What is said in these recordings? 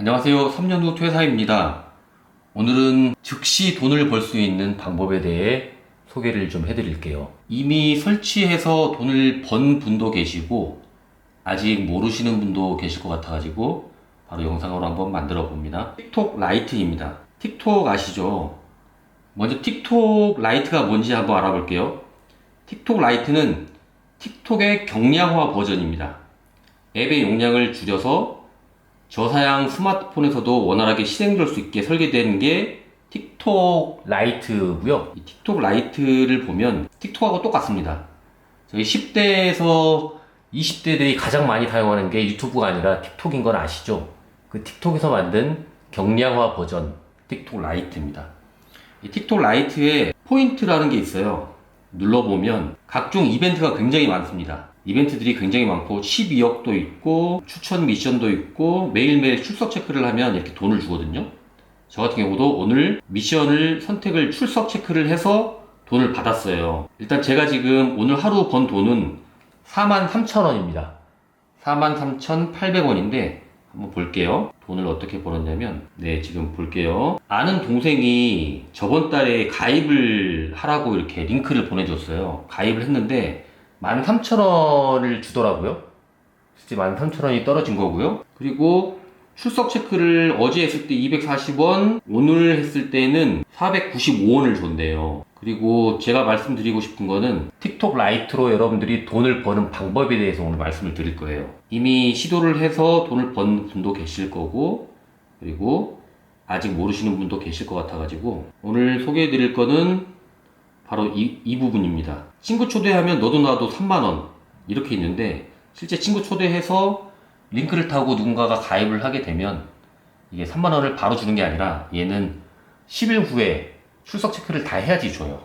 안녕하세요. 3년 후 퇴사입니다. 오늘은 즉시 돈을 벌 수 있는 방법에 대해 소개를 좀 해드릴게요. 이미 설치해서 돈을 번 분도 계시고 아직 모르시는 분도 계실 것 같아가지고 바로 영상으로 한번 만들어 봅니다. 틱톡 라이트입니다. 틱톡 아시죠? 먼저 틱톡 라이트가 뭔지 한번 알아볼게요. 틱톡 라이트는 틱톡의 경량화 버전입니다. 앱의 용량을 줄여서 저사양 스마트폰에서도 원활하게 실행될 수 있게 설계된 게 틱톡 라이트고요. 이 틱톡 라이트를 보면 틱톡하고 똑같습니다. 저희 10대에서 20대들이 가장 많이 사용하는 게 유튜브가 아니라 틱톡인 건 아시죠? 그 틱톡에서 만든 경량화 버전 틱톡 라이트입니다. 이 틱톡 라이트에 포인트라는 게 있어요. 눌러보면 각종 이벤트가 굉장히 많습니다. 이벤트들이 굉장히 많고 12억도 있고 추천 미션도 있고 매일매일 출석 체크를 하면 이렇게 돈을 주거든요. 저 같은 경우도 오늘 미션을 선택을 출석 체크를 해서 돈을 받았어요. 일단 제가 지금 오늘 하루 번 돈은 43,000원입니다. 43,800원인데 한번 볼게요. 돈을 어떻게 벌었냐면 지금 볼게요. 아는 동생이 저번 달에 가입을 하라고 이렇게 링크를 보내줬어요. 가입을 했는데 13,000원을 주더라고요. 실제 13,000원이 떨어진 거고요. 그리고 출석 체크를 어제 했을 때 240원, 오늘 했을 때는 495원을 줬네요. 그리고 제가 말씀드리고 싶은 거는 틱톡 라이트로 여러분들이 돈을 버는 방법에 대해서 오늘 말씀을 드릴 거예요. 이미 시도를 해서 돈을 번 분도 계실 거고, 그리고 아직 모르시는 분도 계실 것 같아가지고 오늘 소개해 드릴 거는 바로 이 부분입니다. 친구 초대하면 너도 나도 3만원 이렇게 있는데 실제 친구 초대해서 링크를 타고 누군가가 가입을 하게 되면 이게 3만원을 바로 주는 게 아니라 얘는 10일 후에 출석 체크를 다 해야지 줘요.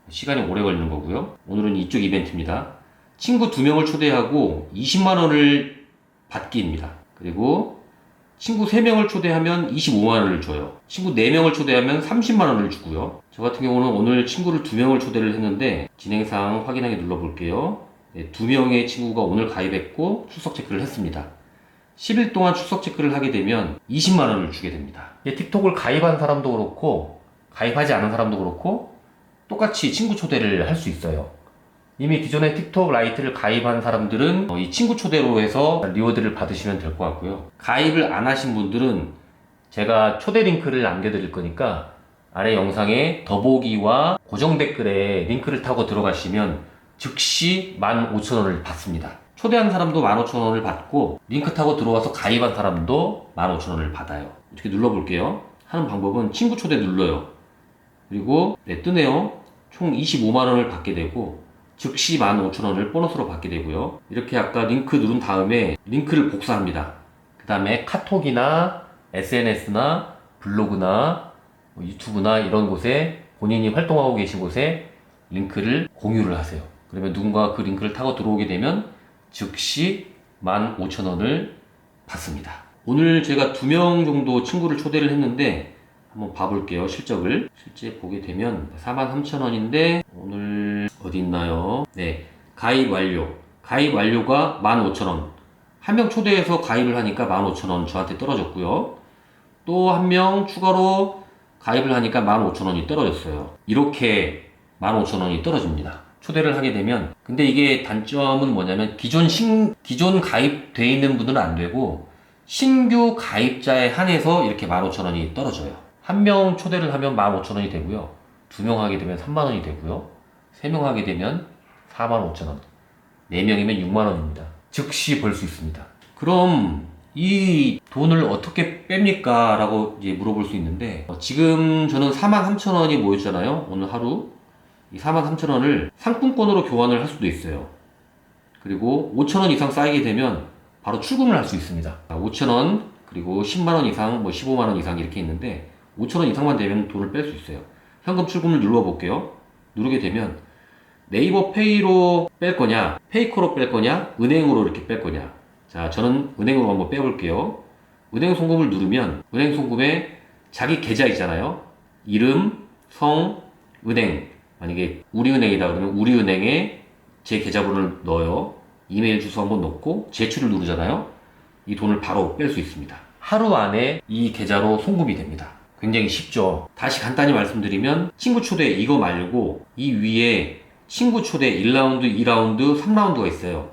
시간이 오래 걸리는 거고요. 오늘은 이쪽 이벤트입니다. 친구 2명을 초대하고 20만원을 받기입니다. 그리고 친구 3명을 초대하면 25만원을 줘요. 친구 4명을 초대하면 30만원을 주고요. 저 같은 경우는 오늘 친구를 2명을 초대를 했는데 진행사항 확인하기 눌러볼게요. 2명의 친구가 오늘 가입했고 출석 체크를 했습니다. 10일 동안 출석 체크를 하게 되면 20만원을 주게 됩니다. 틱톡을 가입한 사람도 그렇고 가입하지 않은 사람도 그렇고 똑같이 친구 초대를 할 수 있어요. 이미 기존에 틱톡 라이트를 가입한 사람들은 이 친구 초대로 해서 리워드를 받으시면 될 것 같고요. 가입을 안 하신 분들은 제가 초대 링크를 남겨드릴 거니까 아래 영상에 더보기와 고정 댓글에 링크를 타고 들어가시면 즉시 15,000원을 받습니다. 초대한 사람도 15,000원을 받고 링크 타고 들어와서 가입한 사람도 15,000원을 받아요. 이렇게 눌러볼게요. 하는 방법은 친구 초대 눌러요. 그리고 뜨네요. 총 25만원을 받게 되고 즉시 15,000원을 보너스로 받게 되고요. 이렇게 아까 링크 누른 다음에 링크를 복사합니다. 그 다음에 카톡이나 SNS나 블로그나 유튜브나 이런 곳에 본인이 활동하고 계신 곳에 링크를 공유를 하세요. 그러면 누군가가 그 링크를 타고 들어오게 되면 즉시 15,000원을 받습니다. 오늘 제가 2명 정도 친구를 초대를 했는데 한번 봐볼게요. 실적을 실제 보게 되면 43,000원인데 오늘 어디 있나요? 가입 완료. 가입 완료가 15,000원. 한 명 초대해서 가입을 하니까 15,000원 저한테 떨어졌고요. 또 한 명 추가로 가입을 하니까 15,000원이 떨어졌어요. 이렇게 15,000원이 떨어집니다. 초대를 하게 되면. 근데 이게 단점은 뭐냐면 기존 가입돼 있는 분들은 안 되고 신규 가입자에 한해서 이렇게 15,000원이 떨어져요. 한 명 초대를 하면 15,000원이 되고요. 2명 하게 되면 3만원이 되고요. 3명 하게 되면 45,000원. 4명이면 6만원입니다. 즉시 벌 수 있습니다. 그럼 이 돈을 어떻게 뺍니까? 라고 이제 물어볼 수 있는데 지금 저는 43,000원이 모였잖아요. 오늘 하루. 이 43,000원을 상품권으로 교환을 할 수도 있어요. 그리고 5,000원 이상 쌓이게 되면 바로 출금을 할 수 있습니다. 5,000원 그리고 10만원 이상 15만원 이상 이렇게 있는데 5,000원 이상만 되면 돈을 뺄 수 있어요. 현금 출금을 눌러볼게요. 누르게 되면 네이버 페이로 뺄 거냐, 페이커로 뺄 거냐, 은행으로 이렇게 뺄 거냐. 자, 저는 은행으로 한번 빼볼게요. 은행 송금을 누르면 은행 송금에 자기 계좌 있잖아요. 이름, 성, 은행. 만약에 우리은행이다 그러면 우리은행에 제 계좌번호를 넣어요. 이메일 주소 한번 넣고 제출을 누르잖아요. 이 돈을 바로 뺄 수 있습니다. 하루 안에 이 계좌로 송금이 됩니다. 굉장히 쉽죠. 다시 간단히 말씀드리면 친구 초대 이거 말고 이 위에 친구 초대 1라운드, 2라운드, 3라운드가 있어요.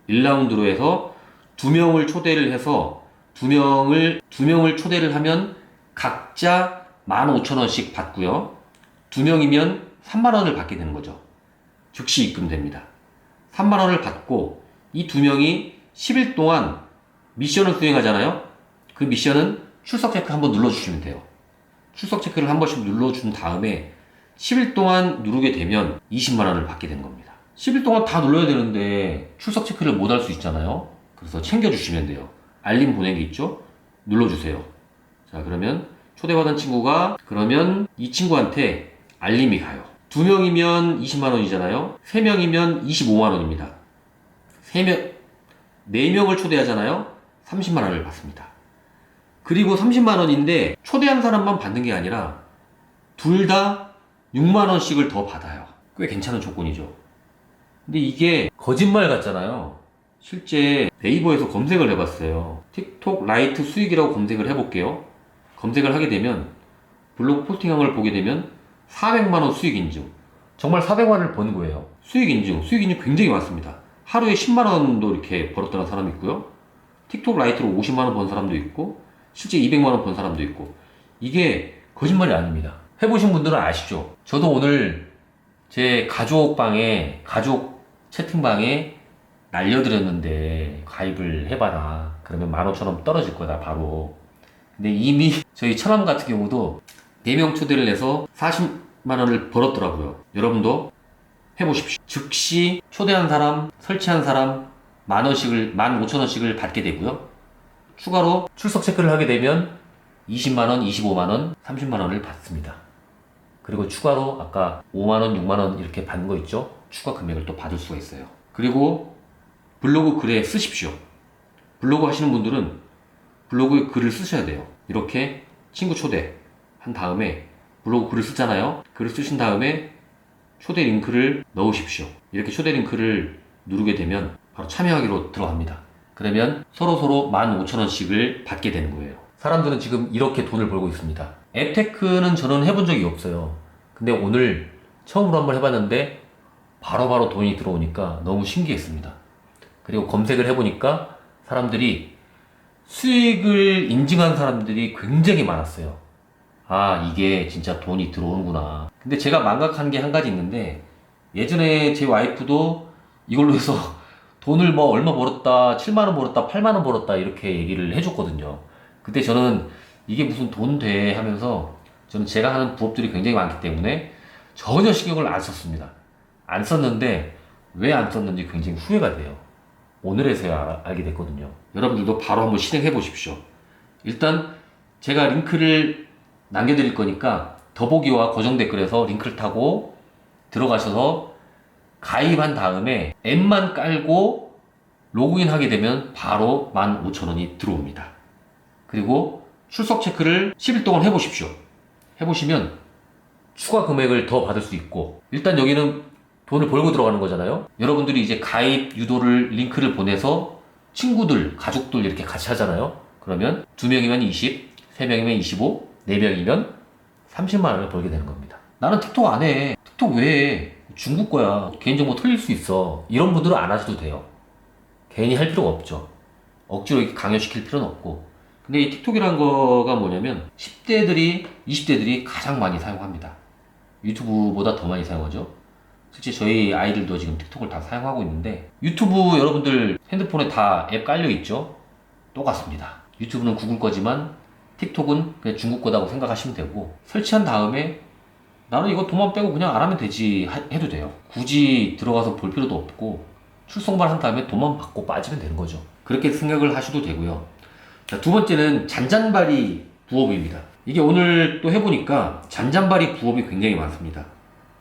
1라운드로 해서 2명을 초대를 해서 2명을 초대를 하면 각자 15,000원씩 받고요. 2명이면 3만원을 받게 되는 거죠. 즉시 입금됩니다. 3만원을 받고 이 2명이 10일 동안 미션을 수행하잖아요. 그 미션은 출석 체크 한번 눌러주시면 돼요. 출석 체크를 한 번씩 눌러준 다음에 10일 동안 누르게 되면 20만원을 받게 되는 겁니다. 10일 동안 다 눌러야 되는데 출석 체크를 못 할 수 있잖아요. 그래서 챙겨주시면 돼요. 알림 보내기 있죠? 눌러주세요. 자, 그러면 초대받은 친구가 그러면 이 친구한테 알림이 가요. 2명이면 20만원이잖아요. 3명이면 25만원입니다. 4명을 초대하잖아요. 30만원을 받습니다. 그리고 30만원인데 초대한 사람만 받는 게 아니라 둘 다 6만원씩을 더 받아요. 꽤 괜찮은 조건이죠. 근데 이게 거짓말 같잖아요. 실제 네이버에서 검색을 해봤어요. 틱톡 라이트 수익이라고 검색을 해볼게요. 검색을 하게 되면 블로그 포스팅한 걸 보게 되면 400만원 수익 인증. 정말 400만원을 번 거예요. 수익 인증 굉장히 많습니다. 하루에 10만원도 이렇게 벌었다는 사람이 있고요. 틱톡 라이트로 50만원 번 사람도 있고 실제 200만원 번 사람도 있고. 이게 거짓말이 아닙니다. 해보신 분들은 아시죠? 저도 오늘 제 가족 채팅방에 날려드렸는데 가입을 해봐라. 그러면 15,000원 떨어질 거다 바로. 근데 이미 저희 처남 같은 경우도 4명 초대를 해서 40만원을 벌었더라고요. 여러분도 해보십시오. 즉시 초대한 사람, 설치한 사람 15,000원씩을 받게 되고요. 추가로 출석 체크를 하게 되면 20만원, 25만원, 30만원을 받습니다. 그리고 추가로 아까 5만원, 6만원 이렇게 받는 거 있죠? 추가 금액을 또 받을 수가 있어요. 그리고 블로그 글에 쓰십시오. 블로그 하시는 분들은 블로그에 글을 쓰셔야 돼요. 이렇게 친구 초대 한 다음에 블로그 글을 쓰잖아요. 글을 쓰신 다음에 초대 링크를 넣으십시오. 이렇게 초대 링크를 누르게 되면 바로 참여하기로 들어갑니다. 그러면 서로 15,000원씩을 받게 되는 거예요. 사람들은 지금 이렇게 돈을 벌고 있습니다. 앱테크는 저는 해본 적이 없어요. 근데 오늘 처음으로 한번 해봤는데 바로바로 돈이 들어오니까 너무 신기했습니다. 그리고 검색을 해보니까 사람들이 수익을 인증한 사람들이 굉장히 많았어요. 아, 이게 진짜 돈이 들어오는구나. 근데 제가 망각한 게 한 가지 있는데 예전에 제 와이프도 이걸로 해서 돈을 뭐 얼마 벌었다, 7만원 벌었다, 8만원 벌었다 이렇게 얘기를 해줬거든요. 그때 저는 이게 무슨 돈 돼 하면서 저는 제가 하는 부업들이 굉장히 많기 때문에 전혀 신경을 안 썼습니다. 안 썼는데 왜 안 썼는지 굉장히 후회가 돼요. 오늘에서야 알게 됐거든요. 여러분들도 바로 한번 실행해 보십시오. 일단 제가 링크를 남겨드릴 거니까 더보기와 고정 댓글에서 링크를 타고 들어가셔서 가입한 다음에 앱만 깔고 로그인 하게 되면 바로 15,000원이 들어옵니다. 그리고 출석 체크를 10일 동안 해보십시오. 해보시면 추가 금액을 더 받을 수 있고, 일단 여기는 돈을 벌고 들어가는 거잖아요. 여러분들이 이제 가입 유도를 링크를 보내서 친구들, 가족들 이렇게 같이 하잖아요. 그러면 2명이면 20, 3명이면 25, 4명이면 30만 원을 벌게 되는 겁니다. 나는 틱톡 안 해. 틱톡 왜 해? 중국 거야. 개인정보 털릴 수 있어. 이런 분들은 안 하셔도 돼요. 괜히 할 필요가 없죠. 억지로 이렇게 강요시킬 필요는 없고. 근데 이 틱톡이란 거가 뭐냐면 10대들이, 20대들이 가장 많이 사용합니다. 유튜브보다 더 많이 사용하죠. 실제 저희 아이들도 지금 틱톡을 다 사용하고 있는데, 유튜브 여러분들 핸드폰에 다 앱 깔려 있죠? 똑같습니다. 유튜브는 구글 거지만 틱톡은 그냥 중국 거다고 생각하시면 되고, 설치한 다음에 나는 이거 돈만 빼고 그냥 안 하면 되지 해도 돼요. 굳이 들어가서 볼 필요도 없고 출석만 한 다음에 돈만 받고 빠지면 되는 거죠. 그렇게 생각을 하셔도 되고요. 자, 두 번째는 잔잔바리 부업입니다. 이게 오늘 또 해보니까 잔잔바리 부업이 굉장히 많습니다.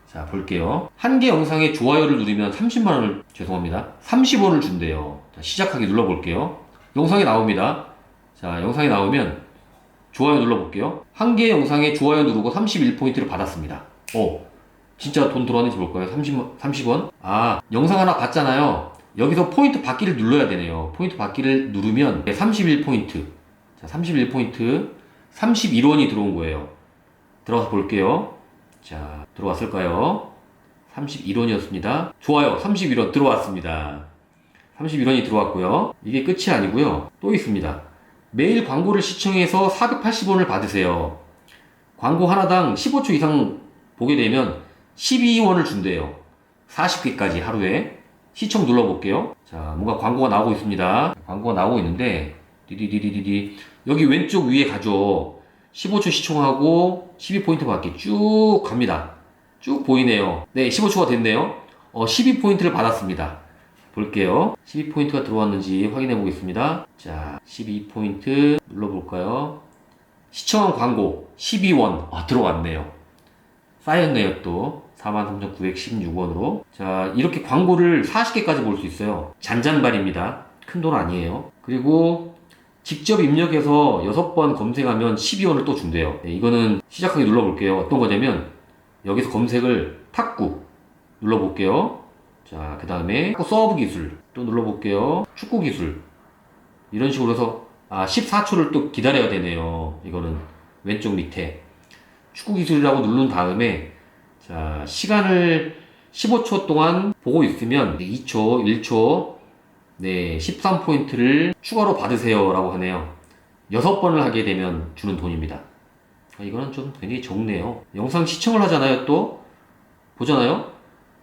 자, 볼게요. 한 개 영상에 좋아요를 누르면 30만원을, 죄송합니다, 30원을 준대요. 자, 시작하기 눌러볼게요. 영상이 나옵니다. 자, 영상이 나오면 좋아요 눌러볼게요. 한 개 영상에 좋아요 누르고 31포인트를 받았습니다. 진짜 돈 들어왔는지 볼까요? 30원? 아, 영상 하나 봤잖아요. 여기서 포인트 받기를 눌러야 되네요. 포인트 받기를 누르면 31포인트. 자, 31포인트 31원이 들어온 거예요. 들어가서 볼게요. 자, 들어왔을까요? 31원이었습니다. 좋아요. 31원 들어왔습니다. 31원이 들어왔고요. 이게 끝이 아니고요. 또 있습니다. 매일 광고를 시청해서 480원을 받으세요. 광고 하나당 15초 이상 보게 되면 12원을 준대요. 40개까지 하루에. 시청 눌러볼게요. 자, 뭔가 광고가 나오고 있습니다. 광고가 나오고 있는데 디디디디디디 여기 왼쪽 위에 가죠. 15초 시청하고 12포인트 받기 쭉 갑니다. 쭉 보이네요. 네, 15초가 됐네요. 12포인트를 받았습니다. 볼게요. 12포인트가 들어왔는지 확인해 보겠습니다. 자, 12포인트 눌러볼까요? 시청한 광고 12원. 들어왔네요. 쌓였네요, 또. 43,916원으로. 자, 이렇게 광고를 40개까지 볼 수 있어요. 잔잔발입니다. 큰 돈 아니에요. 그리고 직접 입력해서 6번 검색하면 12원을 또 준대요. 네, 이거는 시작하기 눌러볼게요. 어떤 거냐면 여기서 검색을 탁구 눌러볼게요. 자, 그 다음에 서브 기술 또 눌러볼게요. 축구 기술 이런 식으로 해서 14초를 또 기다려야 되네요. 이거는 왼쪽 밑에 축구 기술이라고 누른 다음에 자, 시간을 15초 동안 보고 있으면 2초, 1초, 네, 13포인트를 추가로 받으세요 라고 하네요. 6번을 하게 되면 주는 돈입니다. 이거는 좀 굉장히 적네요. 영상 시청을 하잖아요. 또 보잖아요.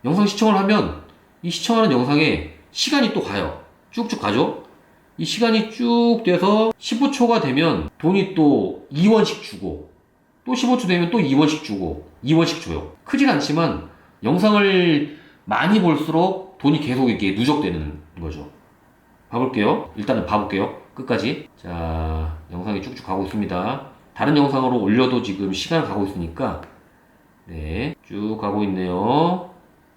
영상 시청을 하면 이 시청하는 영상에 시간이 또 가요. 쭉쭉 가죠. 이 시간이 쭉 돼서 15초가 되면 돈이 또 2원씩 주고 또 15초 되면 또 2원씩 주고 2원씩 줘요. 크진 않지만 영상을 많이 볼수록 돈이 계속 이렇게 누적되는 거죠. 봐볼게요. 일단은 봐볼게요. 끝까지. 자, 영상이 쭉쭉 가고 있습니다. 다른 영상으로 올려도 지금 시간 가고 있으니까 네, 쭉 가고 있네요.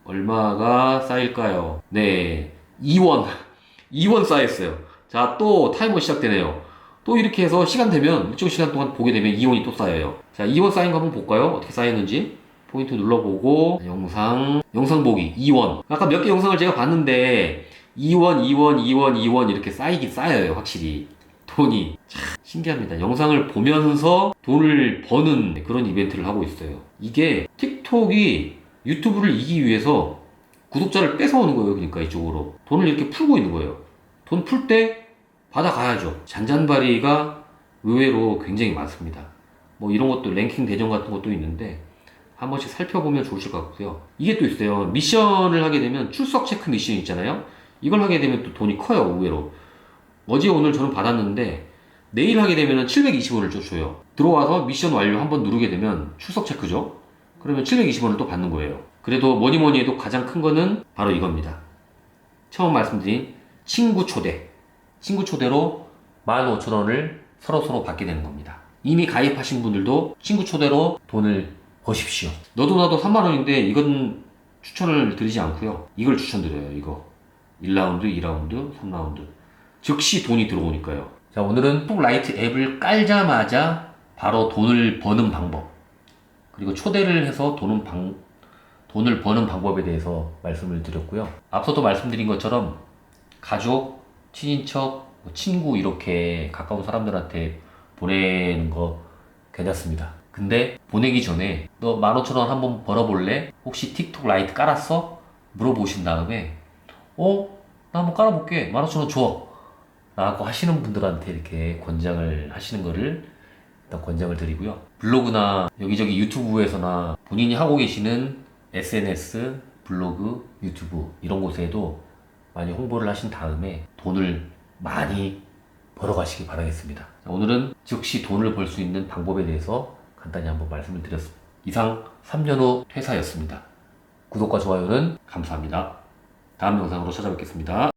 얼마가 쌓일까요? 네, 2원 2원 쌓였어요. 자, 또 타이머 시작되네요. 또 이렇게 해서 시간 되면 일정 시간 동안 보게 되면 2원이 또 쌓여요. 자, 2원 쌓인 거 한번 볼까요? 어떻게 쌓였는지 포인트 눌러보고 영상 보기 2원. 아까 몇 개 영상을 제가 봤는데 2원, 2원, 2원, 2원 이렇게 쌓이긴 쌓여요. 확실히 돈이 참 신기합니다. 영상을 보면서 돈을 버는 그런 이벤트를 하고 있어요. 이게 틱톡이 유튜브를 이기기 위해서 구독자를 뺏어오는 거예요. 그러니까 이쪽으로 돈을 이렇게 풀고 있는 거예요. 돈 풀 때 받아가야죠. 잔잔바리가 의외로 굉장히 많습니다. 뭐 이런 것도 랭킹 대전 같은 것도 있는데 한 번씩 살펴보면 좋으실 것 같고요. 이게 또 있어요. 미션을 하게 되면 출석 체크 미션 있잖아요. 이걸 하게 되면 또 돈이 커요. 의외로. 어제 오늘 저는 받았는데 내일 하게 되면 720원을 줘요. 들어와서 미션 완료 한번 누르게 되면 출석 체크죠. 그러면 720원을 또 받는 거예요. 그래도 뭐니 해도 가장 큰 거는 바로 이겁니다. 처음 말씀드린 친구 초대. 친구 초대로 15,000원을 서로 받게 되는 겁니다. 이미 가입하신 분들도 친구 초대로 돈을 버십시오. 너도 나도 3만원인데 이건 추천을 드리지 않고요. 이걸 추천드려요. 이거 1라운드, 2라운드, 3라운드 즉시 돈이 들어오니까요. 자, 오늘은 톡라이트 앱을 깔자마자 바로 돈을 버는 방법, 그리고 초대를 해서 돈을 버는 방법에 대해서 말씀을 드렸고요. 앞서도 말씀드린 것처럼 가족, 친인척, 친구 이렇게 가까운 사람들한테 보내는 거 괜찮습니다. 근데 보내기 전에 너 15,000원 한번 벌어볼래? 혹시 틱톡 라이트 깔았어? 물어보신 다음에 나 한번 깔아볼게. 15,000원 줘. 라고 하시는 분들한테 이렇게 권장을 하시는 거를 일단 권장을 드리고요. 블로그나 여기저기 유튜브에서나 본인이 하고 계시는 SNS, 블로그, 유튜브 이런 곳에도 많이 홍보를 하신 다음에 돈을 많이 벌어가시기 바라겠습니다. 자, 오늘은 즉시 돈을 벌 수 있는 방법에 대해서 간단히 한번 말씀을 드렸습니다. 이상 3년 후 퇴사였습니다. 구독과 좋아요는 감사합니다. 다음 영상으로 찾아뵙겠습니다.